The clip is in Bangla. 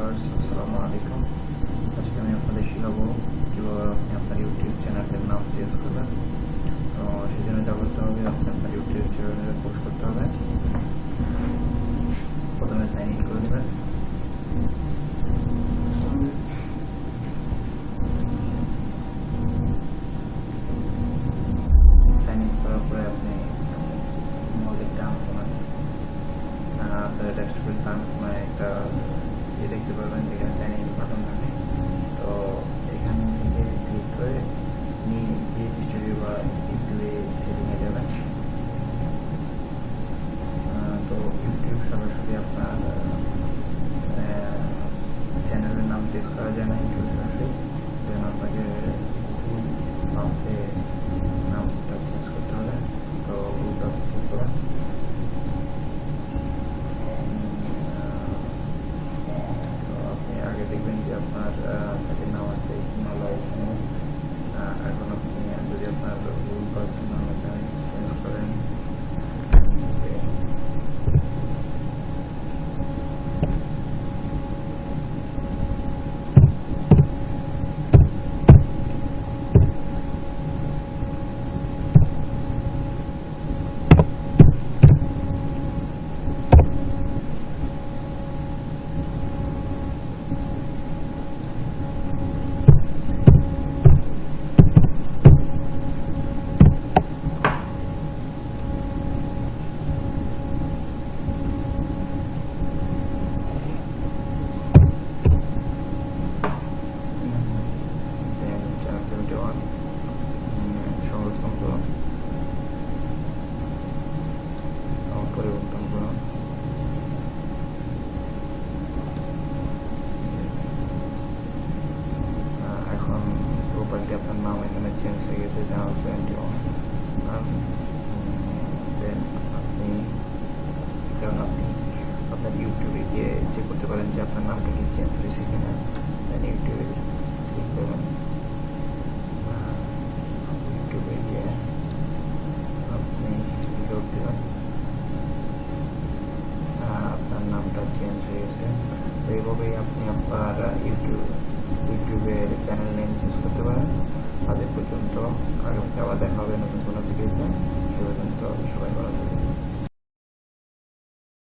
ভিউয়ার্স, আসসালামু আলাইকুম। আজকে আমি আপনাদের শেখাবো কীভাবে আপনি আপনার ইউটিউব চ্যানেলের নাম চেঞ্জ করবেন। তো সেই জন্য যা করতে হবে, আপনি আপনার ইউটিউব চ্যানেলে পোস্ট করতে হবে। প্রথমে সাইন ইন করে দেবেন। সাইন ইন করার পরে আপনি মৌলিক ডান কোণে আপনার ডেস্কটপের ডান কোণায় একটা দেখতে পারবেন যেখানে সাইন ইন বাটন থাকে। তো এখান থেকে ক্লিক করে জিএস স্টুডিও বা ইউটিউবে সেটিংয়ে যাবেন। তো ইউটিউব সরাসরি আপনার চ্যানেলের নাম চেঞ্জ করা যায় না ইউটিউব সরাসরি, যেন আপনাকে ভুল পাশে নামটা চেঞ্জ করতে হবে। তো ভুল পাশে ক্লিক করেন। আগে দেখবেন যে আপনার সাইটের নাম আছে হিমালয়। এখন আপনি যদি আপনার ভুল পার্সন নাম এখানে চেঞ্জ করেন, সংরক্ষণ করুন, পরিবর্তন করুন। এখন প্রপার্টি আপনার নাম এখানে চেঞ্জ হয়ে গেছে, চ্যানেল 71। দেন আপনি আপনার ইউটিউবে গিয়ে চেক করতে পারেন যে আপনার নামটা কি চেঞ্জ হয়েছে কিনা। দেন ইউটিউবে ক্লিক করবেন। ইউটিউবে গিয়ে আপনি লোড দেবেন, আপনার নামটা চেঞ্জ হয়ে গেছে। তো এইভাবেই আপনি আপনার ইউটিউবের চ্যানেল নেম চেঞ্জ করতে পারেন। আজ পর্যন্ত, আগামীতে আবার দেখা হবে নতুন কোনো ভিডিওতে। সে পর্যন্ত সবাই ভালো থাকবেন।